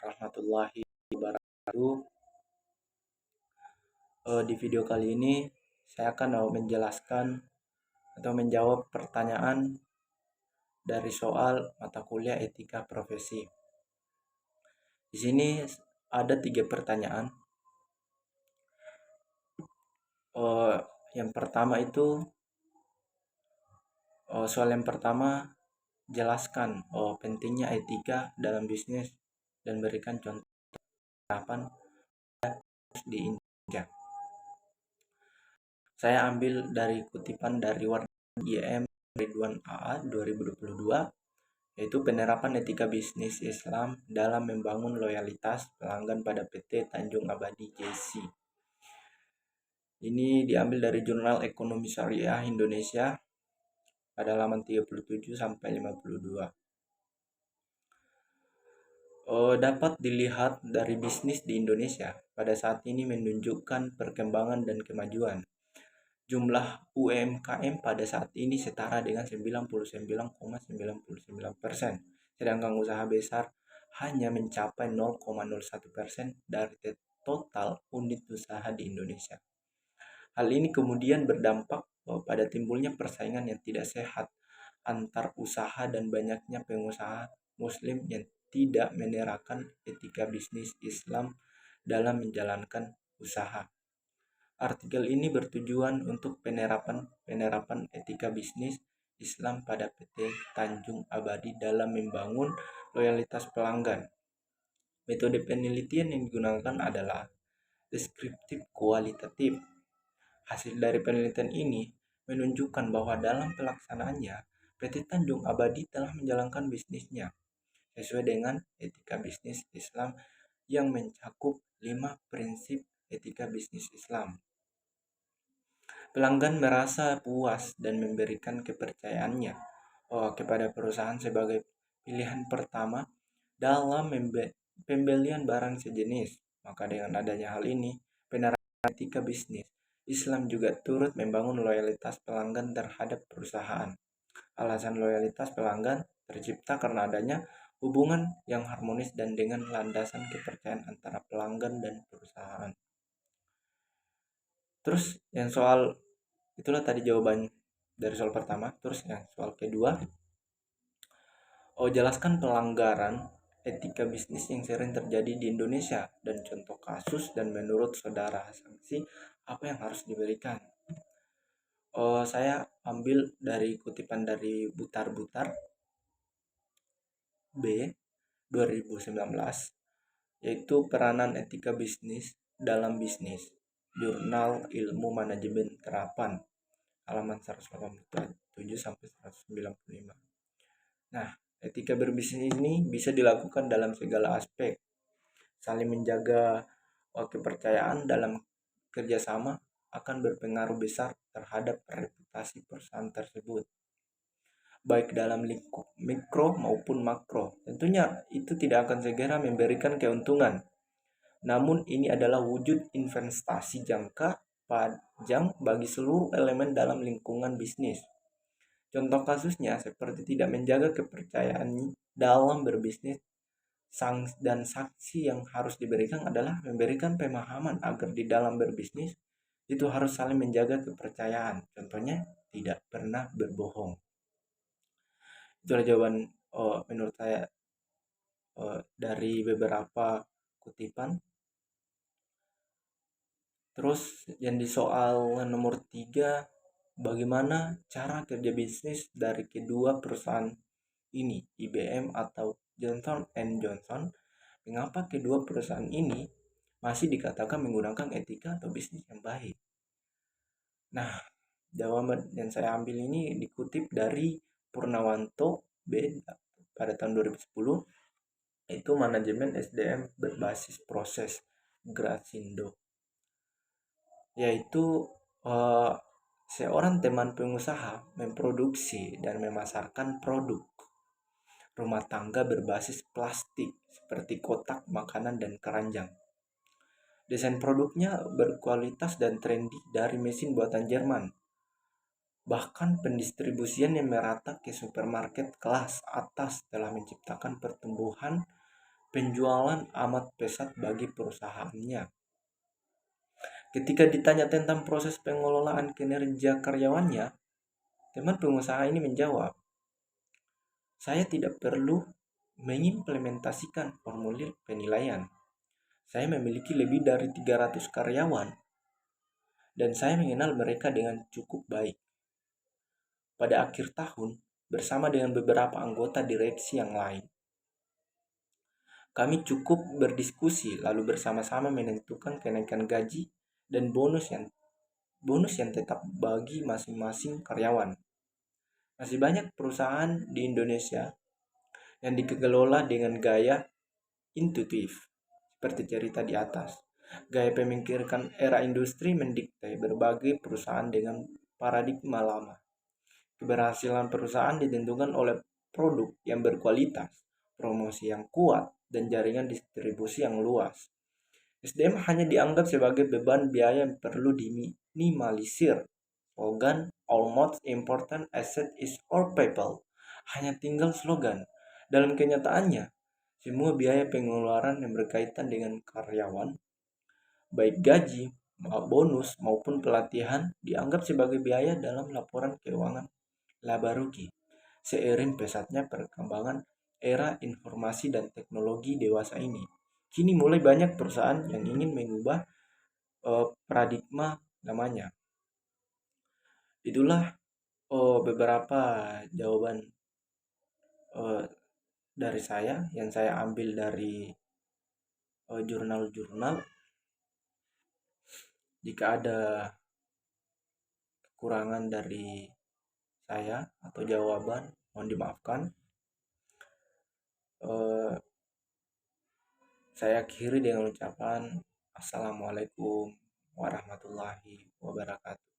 warahmatullahi wabarakatuh. Di video kali ini saya akan menjelaskan atau menjawab pertanyaan dari soal mata kuliah etika profesi. Di sini ada 3 pertanyaan. Yang pertama itu soal yang pertama, jelaskan pentingnya etika dalam bisnis dan berikan contoh penerapan di Indonesia. Saya ambil dari kutipan dari Wardah IM Ridwan AA 2022, yaitu penerapan etika bisnis Islam dalam membangun loyalitas pelanggan pada PT Tanjung Abadi JC. Ini diambil dari Jurnal Ekonomi Syariah Indonesia pada halaman 37 sampai 52. Dapat dilihat dari bisnis di Indonesia pada saat ini menunjukkan perkembangan dan kemajuan. Jumlah UMKM pada saat ini setara dengan 99,99%, sedangkan usaha besar hanya mencapai 0,01% dari total unit usaha di Indonesia. Hal ini kemudian berdampak pada timbulnya persaingan yang tidak sehat antar usaha dan banyaknya pengusaha Muslim yang tidak menerapkan etika bisnis Islam dalam menjalankan usaha. Artikel ini bertujuan untuk penerapan etika bisnis Islam pada PT Tanjung Abadi dalam membangun loyalitas pelanggan. Metode penelitian yang digunakan adalah deskriptif kualitatif. Hasil dari penelitian ini menunjukkan bahwa dalam pelaksanaannya, PT Tanjung Abadi telah menjalankan bisnisnya sesuai dengan etika bisnis Islam yang mencakup 5 prinsip etika bisnis Islam. Pelanggan merasa puas dan memberikan kepercayaannya kepada perusahaan sebagai pilihan pertama dalam pembelian barang sejenis. Maka dengan adanya hal ini, penerapan etika bisnis Islam juga turut membangun loyalitas pelanggan terhadap perusahaan. Alasan loyalitas pelanggan tercipta karena adanya hubungan yang harmonis dan dengan landasan kepercayaan antara pelanggan dan perusahaan. Terus yang soal itulah tadi jawaban dari soal pertama. Terus yang soal kedua, jelaskan pelanggaran etika bisnis yang sering terjadi di Indonesia dan contoh kasus, dan menurut saudara sanksi apa yang harus diberikan. Saya ambil dari kutipan dari Butar-Butar B 2019, yaitu peranan etika bisnis dalam bisnis, Jurnal Ilmu Manajemen Terapan, halaman 187 sampai 195. Nah, etika berbisnis ini bisa dilakukan dalam segala aspek. Saling menjaga kepercayaan dalam kerjasama akan berpengaruh besar terhadap reputasi perusahaan tersebut, baik dalam lingkup mikro maupun makro. Tentunya itu tidak akan segera memberikan keuntungan, namun ini adalah wujud investasi jangka panjang bagi seluruh elemen dalam lingkungan bisnis. Contoh kasusnya seperti tidak menjaga kepercayaan dalam berbisnis, dan saksi yang harus diberikan adalah memberikan pemahaman agar di dalam berbisnis itu harus saling menjaga kepercayaan. Contohnya tidak pernah berbohong. Itulah jawaban menurut saya dari beberapa kutipan. Terus yang di soal nomor 3, bagaimana cara kerja bisnis dari kedua perusahaan ini, IBM atau Johnson & Johnson? Mengapa kedua perusahaan ini masih dikatakan menggunakan etika atau bisnis yang baik? Nah, jawaban yang saya ambil ini dikutip dari Purnawanto B pada tahun 2010, yaitu manajemen SDM berbasis proses, Grasindo. Yaitu seorang teman pengusaha memproduksi dan memasarkan produk rumah tangga berbasis plastik seperti kotak makanan dan keranjang. Desain produknya berkualitas dan trendy dari mesin buatan Jerman. Bahkan pendistribusian yang merata ke supermarket kelas atas telah menciptakan pertumbuhan penjualan amat pesat bagi perusahaannya. Ketika ditanya tentang proses pengelolaan kinerja karyawannya, teman pengusaha ini menjawab, "Saya tidak perlu mengimplementasikan formulir penilaian. Saya memiliki lebih dari 300 karyawan dan saya mengenal mereka dengan cukup baik. Pada akhir tahun, bersama dengan beberapa anggota direksi yang lain, kami cukup berdiskusi lalu bersama-sama menentukan kenaikan gaji dan bonus yang tetap bagi masing-masing karyawan. Masih banyak perusahaan di Indonesia yang dikelola dengan gaya intuitif, seperti cerita di atas. Gaya pemikiran era industri mendikte berbagai perusahaan dengan paradigma lama. Keberhasilan perusahaan ditentukan oleh produk yang berkualitas, promosi yang kuat, dan jaringan distribusi yang luas. SDM hanya dianggap sebagai beban biaya yang perlu diminimalisir. Slogan "All most important asset is our people" hanya tinggal slogan. Dalam kenyataannya, semua biaya pengeluaran yang berkaitan dengan karyawan, baik gaji, bonus, maupun pelatihan, dianggap sebagai biaya dalam laporan keuangan laba rugi. Seiring pesatnya perkembangan era informasi dan teknologi dewasa ini, kini mulai banyak perusahaan yang ingin mengubah paradigma namanya. Itulah beberapa jawaban eh, dari saya yang saya ambil dari jurnal-jurnal. Jika ada kekurangan dari saya atau jawaban, mohon dimaafkan. Eh, saya akhiri dengan ucapan Assalamualaikum warahmatullahi wabarakatuh.